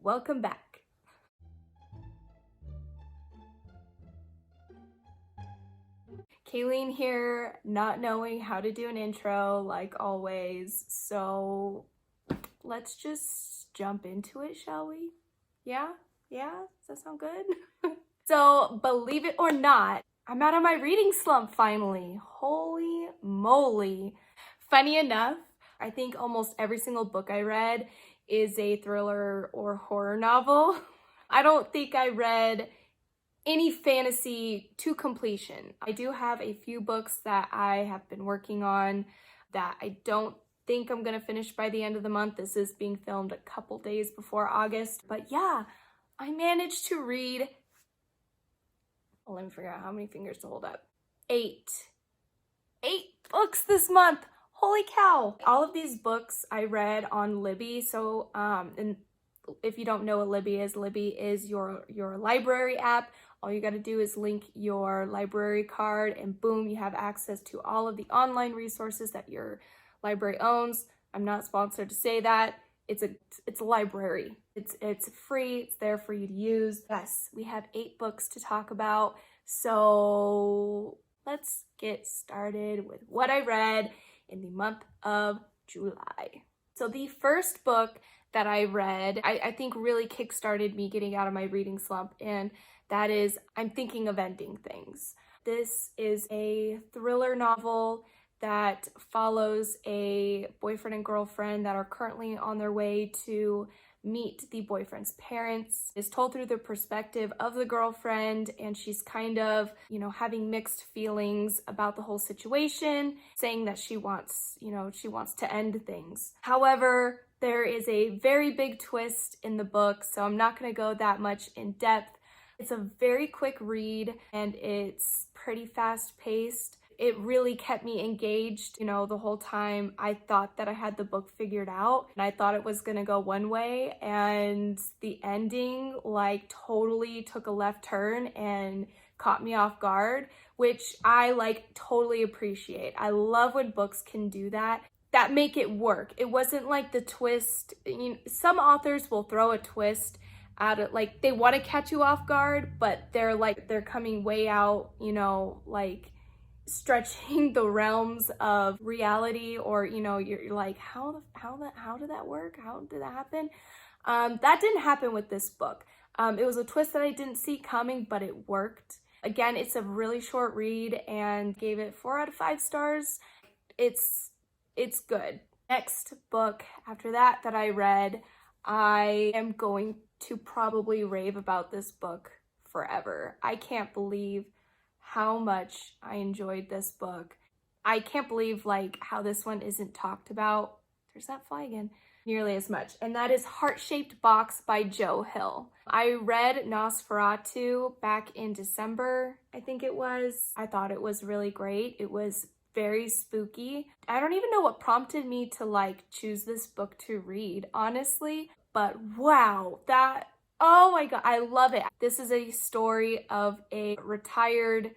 welcome back. Kaylene here, not knowing how to do an intro like always, so let's just jump into it, shall we? Yeah? Does that sound good? So, believe it or not, I'm out of my reading slump finally. Holy moly. Funny enough, I think almost every single book I read is a thriller or horror novel. I don't think I read any fantasy to completion. I do have a few books that I have been working on that I don't think I'm gonna finish by the end of the month. This is being filmed a couple days before August, but yeah, I managed to read, well, let me figure out how many fingers to hold up. 8 books this month. Holy cow. All of these books I read on Libby. So, and if you don't know what Libby is your library app. All you got to do is link your library card and boom, you have access to all of the online resources that your library owns. I'm not sponsored to say that. It's a library. It's free. It's there for you to use. Yes, we have 8 books to talk about. So let's get started with what I read in the month of July. So the first book that I read, I think really kickstarted me getting out of my reading slump, and that is I'm Thinking of Ending Things. This is a thriller novel that follows a boyfriend and girlfriend that are currently on their way to meet the boyfriend's parents. It's told through the perspective of the girlfriend, and she's kind of, having mixed feelings about the whole situation, saying that she wants to end things. However, there is a very big twist in the book, so I'm not going to go that much in depth. It's a very quick read and it's pretty fast paced. It really kept me engaged, the whole time. I thought that I had the book figured out and I thought it was gonna go one way, and the ending totally took a left turn and caught me off guard, which I totally appreciate. I love when books can do that make it work. It wasn't like the twist, some authors will throw a twist out of, they want to catch you off guard, but they're coming way out, stretching the realms of reality, or you're like, how did that work? How did that happen? That didn't happen with this book. It was a twist that I didn't see coming, but it worked. Again, it's a really short read and gave it 4 out of 5 stars. It's good. Next book after that I read, I am going to probably rave about this book forever. I can't believe how much I enjoyed this book. I can't believe how this one isn't talked about. There's that fly again. Nearly as much. And that is HeartShaped Box by Joe Hill. I read Nosferatu back in December, I think it was. I thought it was really great. It was very spooky. I don't even know what prompted me to choose this book to read, honestly, but wow, oh my god, I love it. This is a story of a retired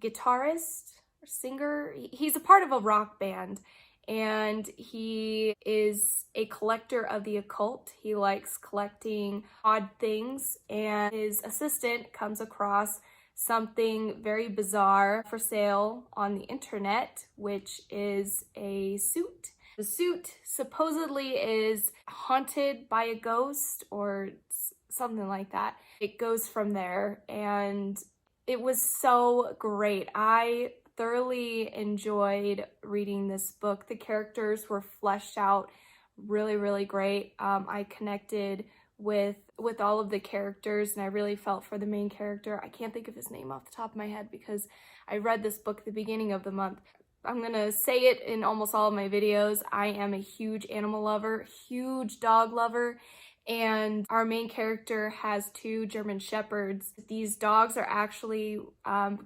guitarist or singer. He's a part of a rock band and he is a collector of the occult. He likes collecting odd things, and his assistant comes across something very bizarre for sale on the internet, which is a suit. The suit supposedly is haunted by a ghost or something like that. It goes from there, and it was so great. I thoroughly enjoyed reading this book. The characters were fleshed out really, really great. I connected with all of the characters, and I really felt for the main character. I can't think of his name off the top of my head because I read this book at the beginning of the month. I'm gonna say it in almost all of my videos. I am a huge animal lover, huge dog lover, and our main character has 2 German Shepherds. These dogs are actually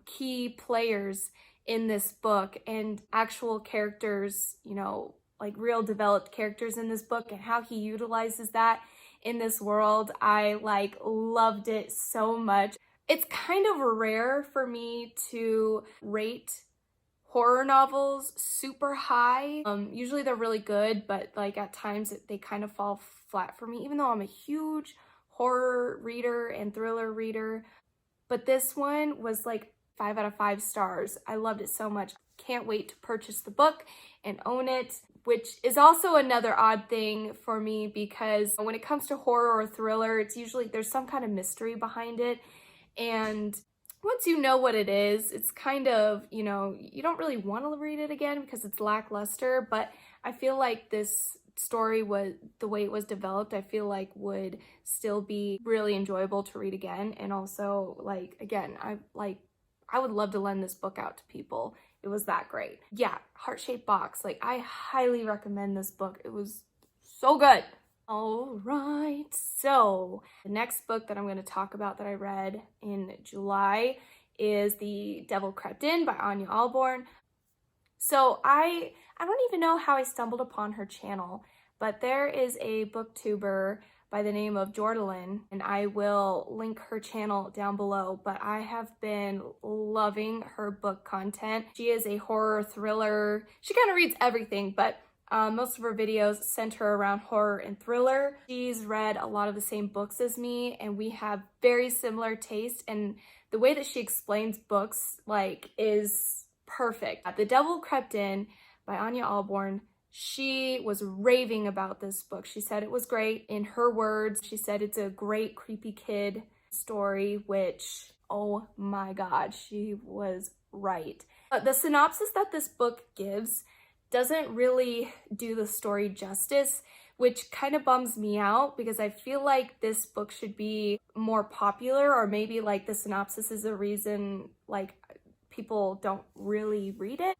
key players in this book, and actual characters, real developed characters in this book, and how he utilizes that in this world. I loved it so much. It's kind of rare for me to rate horror novels super high. Usually they're really good, but at times they kind of fall flat for me, even though I'm a huge horror reader and thriller reader, but this one was like 5 out of 5 stars. I loved it so much. Can't wait to purchase the book and own it, which is also another odd thing for me because when it comes to horror or thriller, it's usually there's some kind of mystery behind it. And once you know what it is, it's kind of, you know, you don't really want to read it again because it's lackluster, but I feel like this story was, the way it was developed, I feel like would still be really enjoyable to read again. And also, like, again, I would love to lend this book out to people. It was that great. Yeah, HeartShaped Box. Like, I highly recommend this book. It was so good. All right, so the next book that I'm going to talk about that I read in July is The Devil Crept In by Anya Alborn. So I don't even know how I stumbled upon her channel, but there is a booktuber by the name of K.aylene, and I will link her channel down below, but I have been loving her book content. She is a horror thriller. She kind of reads everything, but most of her videos center around horror and thriller. She's read a lot of the same books as me, and we have very similar taste, and the way that she explains books, like, is perfect. The Devil Crept In by Anya Alborn. She was raving about this book. She said it was great. In her words, she said it's a great creepy kid story, which, oh my God, she was right. But the synopsis that this book gives doesn't really do the story justice, which kind of bums me out because I feel like this book should be more popular, or maybe like the synopsis is a reason like people don't really read it.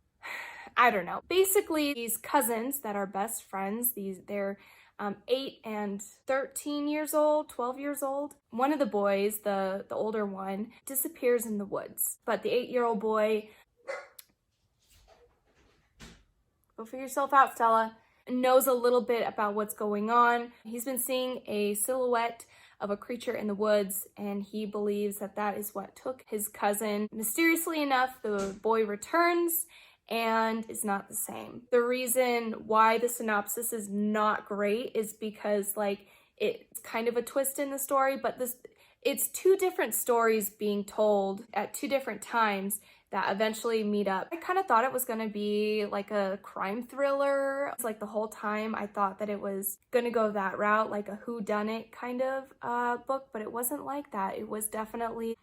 I don't know. Basically, these cousins that are best friends, they're 8 and 13 years old, 12 years old. One of the boys, the older one, disappears in the woods. But the 8-year-old boy, go figure yourself out, Stella, knows a little bit about what's going on. He's been seeing a silhouette of a creature in the woods, and he believes that that is what took his cousin. Mysteriously enough, the boy returns and is not the same. The reason why the synopsis is not great is because, like, it's kind of a twist in the story, but it's 2 different stories being told at 2 different times that eventually meet up. I kind of thought it was going to be like a crime thriller. It's like the whole time I thought that it was going to go that route, like a whodunit kind of book, but it wasn't like that. It was definitely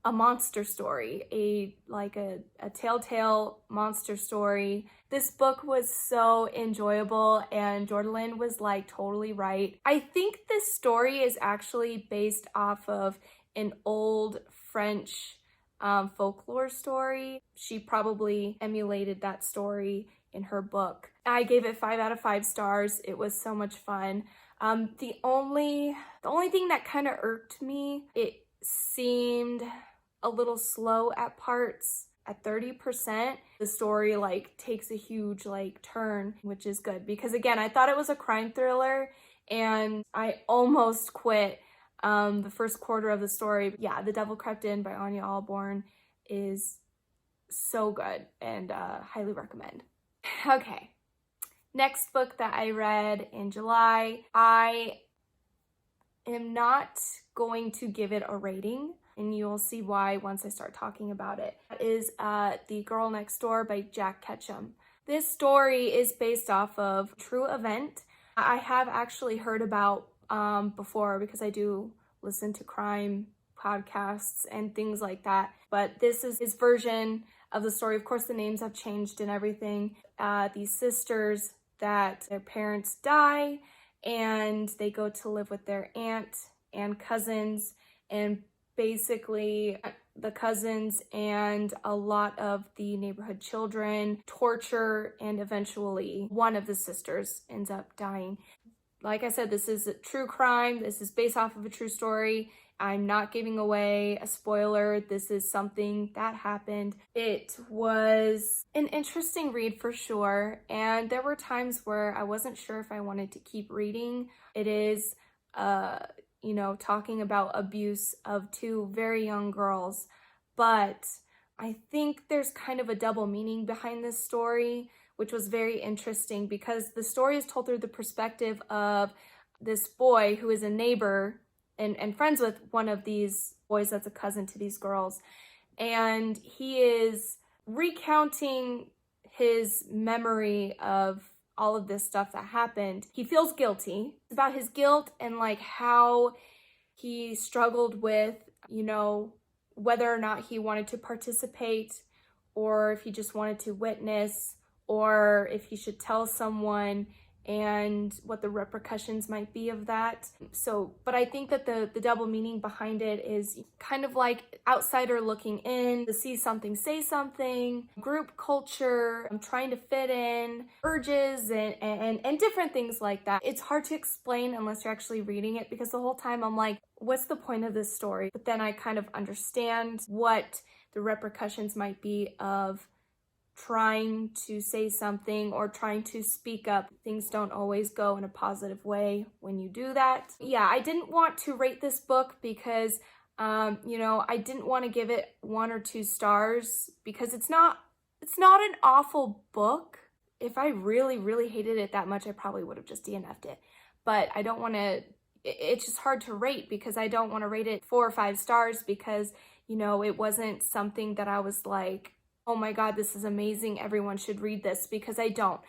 a monster story, a telltale monster story. This book was so enjoyable, and K.aylene was like totally right. I think this story is actually based off of an old French folklore story. She probably emulated that story in her book. I gave it 5 out of 5 stars. It was so much fun. The only thing that kind of irked me, it seemed a little slow at parts. At 30%, the story like takes a huge like turn, which is good because, again, I thought it was a crime thriller and I almost quit the first quarter of the story. Yeah, The Devil Crept In by Anya Alborn is so good and highly recommend. Okay, next book that I read in July. I am not going to give it a rating, and you'll see why once I start talking about it. That is The Girl Next Door by Jack Ketchum. This story is based off of a true event I have actually heard about before because I do listen to crime podcasts and things like that. But this is his version of the story. Of course, the names have changed and everything. These sisters that their parents die and they go to live with their aunt and cousins, and basically the cousins and a lot of the neighborhood children torture, and eventually one of the sisters ends up dying. Like I said, this is a true crime. This is based off of a true story. I'm not giving away a spoiler. This is something that happened. It was an interesting read for sure, and there were times where I wasn't sure if I wanted to keep reading. It is you know, talking about abuse of 2 very young girls, but I think there's kind of a double meaning behind this story, which was very interesting because the story is told through the perspective of this boy who is a neighbor and friends with one of these boys that's a cousin to these girls. And he is recounting his memory of all of this stuff that happened. He feels guilty about his guilt and like how he struggled with, you know, whether or not he wanted to participate or if he just wanted to witness or if he should tell someone and what the repercussions might be of that. So, but I think that the double meaning behind it is kind of like outsider looking in, to see something, say something, group culture, trying to fit in, urges and different things like that. It's hard to explain unless you're actually reading it, because the whole time I'm like, what's the point of this story? But then I kind of understand what the repercussions might be of trying to say something or trying to speak up. Things don't always go in a positive way when you do that. Yeah, I didn't want to rate this book because, you know, I didn't want to give it 1 or 2 stars because it's not an awful book. If I really hated it that much, I probably would have just DNF'd it. But I don't want to, it's just hard to rate because I don't want to rate it 4 or 5 stars because, you know, it wasn't something that I was like, oh my God, this is amazing, everyone should read this, because I don't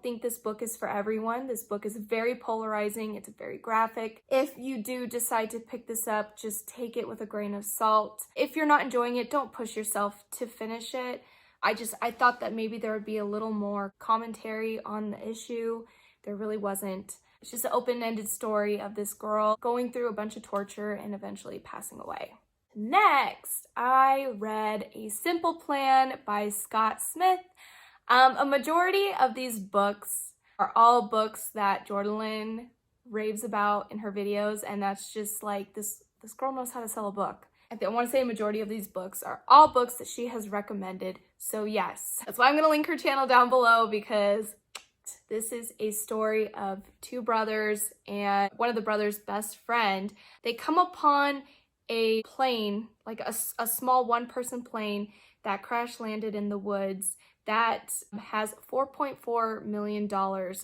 think this book is for everyone. This book is very polarizing, it's very graphic. If you do decide to pick this up, just take it with a grain of salt. If you're not enjoying it, don't push yourself to finish it. I thought that maybe there would be a little more commentary on the issue. There really wasn't. It's just an open-ended story of this girl going through a bunch of torture and eventually passing away. Next, I read A Simple Plan by Scott Smith. A majority of these books are all books that Jordan raves about in her videos, and that's just like, this girl knows how to sell a book. I want to say a majority of these books are all books that she has recommended, so yes. That's why I'm going to link her channel down below, because this is a story of 2 brothers and one of the brothers' best friend. They come upon a plane, like a small 1-person plane that crash landed in the woods that has $4.4 million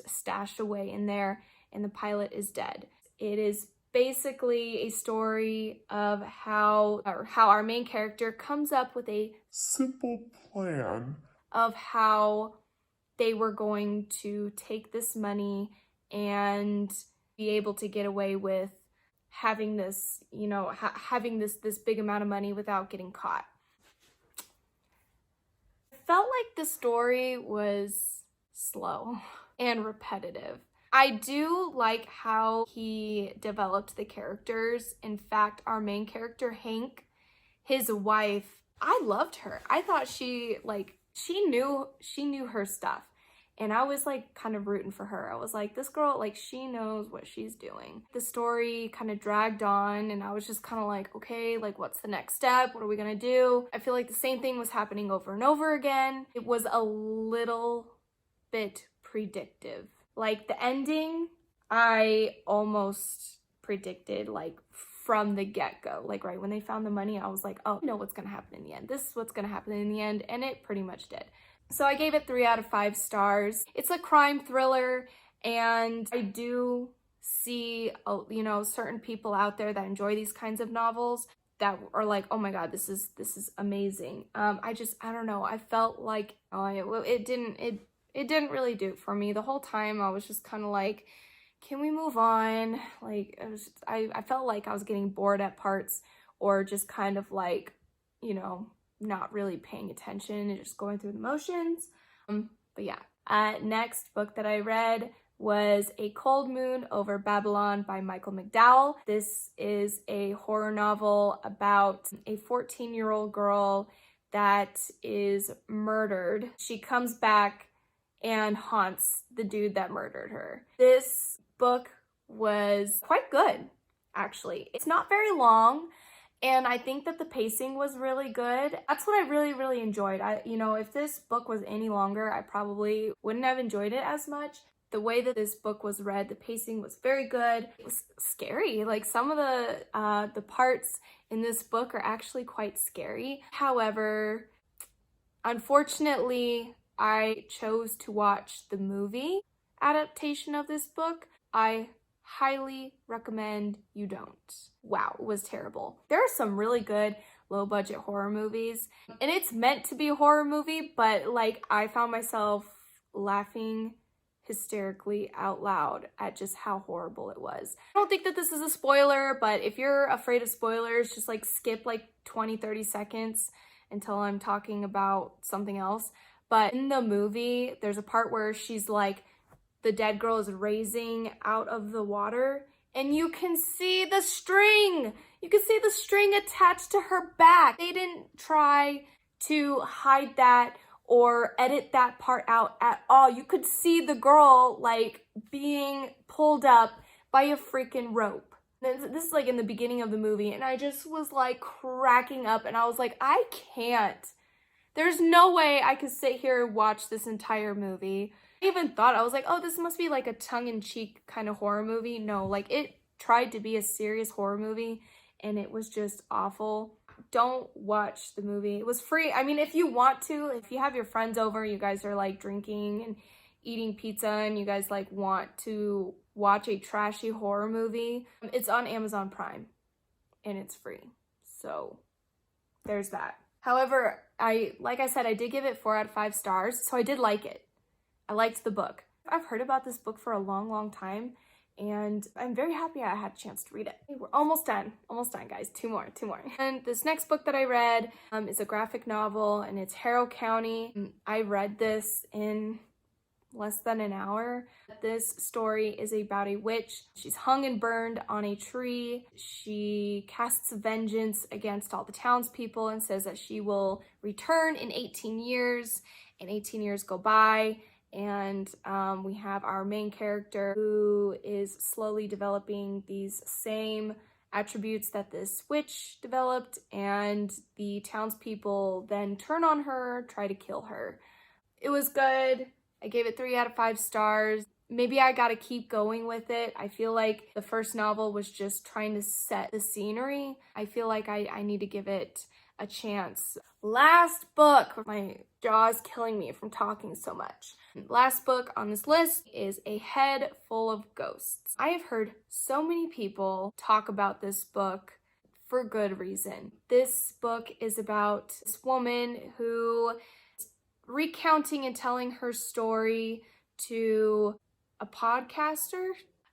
stashed away in there, and the pilot is dead. It is basically a story of how our main character comes up with a simple plan of how they were going to take this money and be able to get away with having this, you know, having this big amount of money without getting caught. I felt like the story was slow and repetitive. I do like how he developed the characters. In fact, our main character, Hank, his wife, I loved her. I thought she knew her stuff. And I was like kind of rooting for her. I was like, this girl, like, she knows what she's doing. The story kind of dragged on and I was just kind of like, okay, like, what's the next step? What are we gonna do? I feel like the same thing was happening over and over again. It was a little bit predictive. Like the ending, I almost predicted like from the get-go. Like right when they found the money, I was like, oh, I know what's gonna happen in the end. This is what's gonna happen in the end, and it pretty much did. So I gave it 3 out of 5 stars. It's a crime thriller, and I do see, you know, certain people out there that enjoy these kinds of novels that are like, oh my God, this is amazing. I don't know. I felt like it didn't really do it for me. The whole time I was just kind of like, can we move on? Like I felt like I was getting bored at parts, or just kind of like, you know, not really paying attention and just going through the motions. But yeah. Next book that I read was A Cold Moon Over Babylon by Michael McDowell. This is a horror novel about a 14-year-old girl that is murdered. She comes back and haunts the dude that murdered her. This book was quite good, actually. It's not very long, and I think that the pacing was really good. That's what I really enjoyed. You know, if this book was any longer, I probably wouldn't have enjoyed it as much. The way that this book was read, the pacing was very good. It was scary. Like some of the parts in this book are actually quite scary. However, unfortunately, I chose to watch the movie adaptation of this book. I highly recommend you don't. Wow, it was terrible. There are some really good low budget horror movies, and it's meant to be a horror movie, but like I found myself laughing hysterically out loud at just how horrible it was. I don't think that this is a spoiler, but if you're afraid of spoilers, just like skip like 20-30 seconds until I'm talking about something else. But in the movie, there's a part where she's like, the dead girl is raising out of the water, and you can see the string. You can see the string attached to her back. They didn't try to hide that or edit that part out at all. You could see the girl like being pulled up by a freaking rope. This is like in the beginning of the movie, and I just was like cracking up, and I was like, I can't. There's no way I could sit here and watch this entire movie. I even thought, I was like, oh, this must be like a tongue-in-cheek kind of horror movie. No, like it tried to be a serious horror movie, and it was just awful. Don't watch the movie. It was free. I mean, if you want to, if you have your friends over, you guys are like drinking and eating pizza, and you guys like want to watch a trashy horror movie, it's on Amazon Prime, and it's free. So there's that. However, like I said, I did give it 4 out of 5 stars, so I did like it. I liked the book. I've heard about this book for a long, long time, and I'm very happy I had a chance to read it. We're almost done, guys. Two more. And this next book that I read is a graphic novel, and it's Harrow County. I read this in less than an hour. This story is about a witch. She's hung and burned on a tree. She casts vengeance against all the townspeople and says that she will return in 18 years, and 18 years go by. And we have our main character who is slowly developing these same attributes that this witch developed, and the townspeople then turn on her, try to kill her. It was good. I gave it 3 out of 5 stars. Maybe I gotta keep going with it. I feel like the first novel was just trying to set the scenery. I feel like I need to give it a chance. Last book. My jaw is killing me from talking so much. Last book on this list is A Head Full of Ghosts. I have heard so many people talk about this book for good reason. This book is about this woman who is recounting and telling her story to a podcaster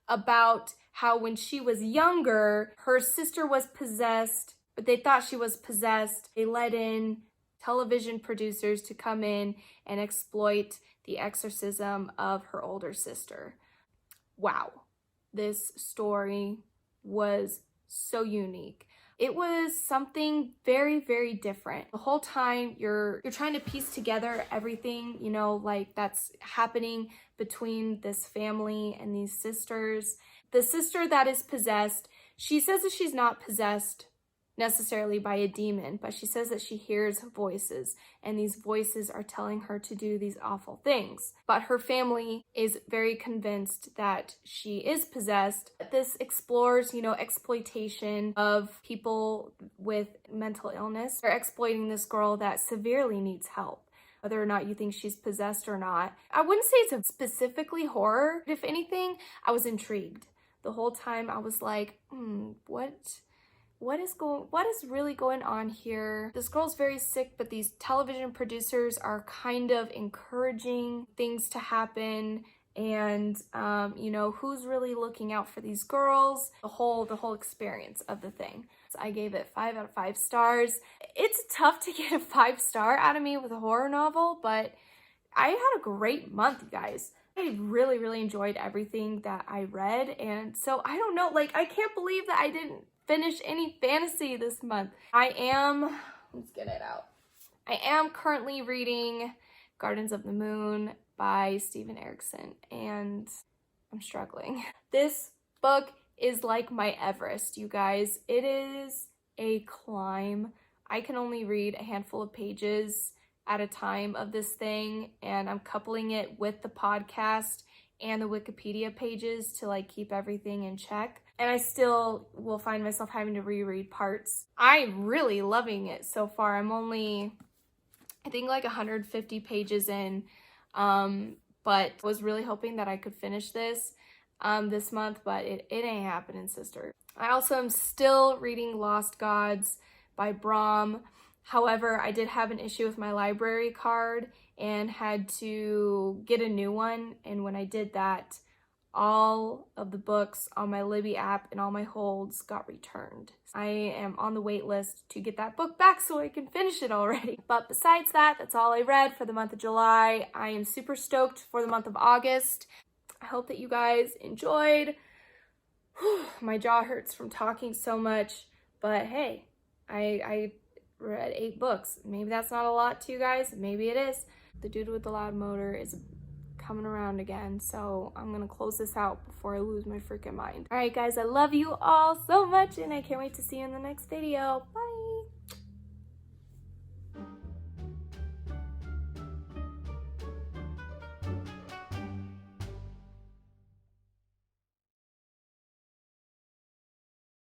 about how when she was younger, her sister was possessed, but they thought she was possessed. They let in television producers to come in and exploit the exorcism of her older sister. Wow, this story was so unique. It was something very, very different. The whole time you're trying to piece together everything, you know, like that's happening between this family and these sisters. The sister that is possessed, she says that she's not possessed necessarily by a demon, but she says that she hears voices, and these voices are telling her to do these awful things. But her family is very convinced that she is possessed. This explores, you know, exploitation of people with mental illness. They're exploiting this girl that severely needs help, whether or not you think she's possessed or not. I wouldn't say it's specifically horror. If anything, I was intrigued. The whole time I was like, what is really going on here? This girl's very sick, but these television producers are kind of encouraging things to happen, and you know, who's really looking out for these girls? The whole experience of the thing. So I gave it 5 out of 5 stars. It's tough to get a 5-star out of me with a horror novel, but I had a great month, you guys. I really, really enjoyed everything that I read, and so I don't know, like I can't believe that I didn't finish any fantasy this month. Let's get it out. I am currently reading Gardens of the Moon by Steven Erikson, and I'm struggling. This book is like my Everest, you guys. It is a climb. I can only read a handful of pages at a time of this thing, and I'm coupling it with the podcast and the Wikipedia pages to like keep everything in check. And I still will find myself having to reread parts. I'm really loving it so far. I'm only, I think, like 150 pages in, but was really hoping that I could finish this. this month, but it ain't happening, sister. I also am still reading Lost Gods by Brahm. However, I did have an issue with my library card and had to get a new one, and when I did that, all of the books on my Libby app and all my holds got returned. I am on the wait list to get that book back so I can finish it already. But besides that, that's all I read for the month of July. I am super stoked for the month of August. I hope that you guys enjoyed. My jaw hurts from talking so much, but hey, I read 8 books. Maybe that's not a lot to you guys. Maybe it is. The dude with the loud motor is coming around again, so I'm gonna close this out before I lose my freaking mind. All right, guys, I love you all so much, and I can't wait to see you in the next video. Bye.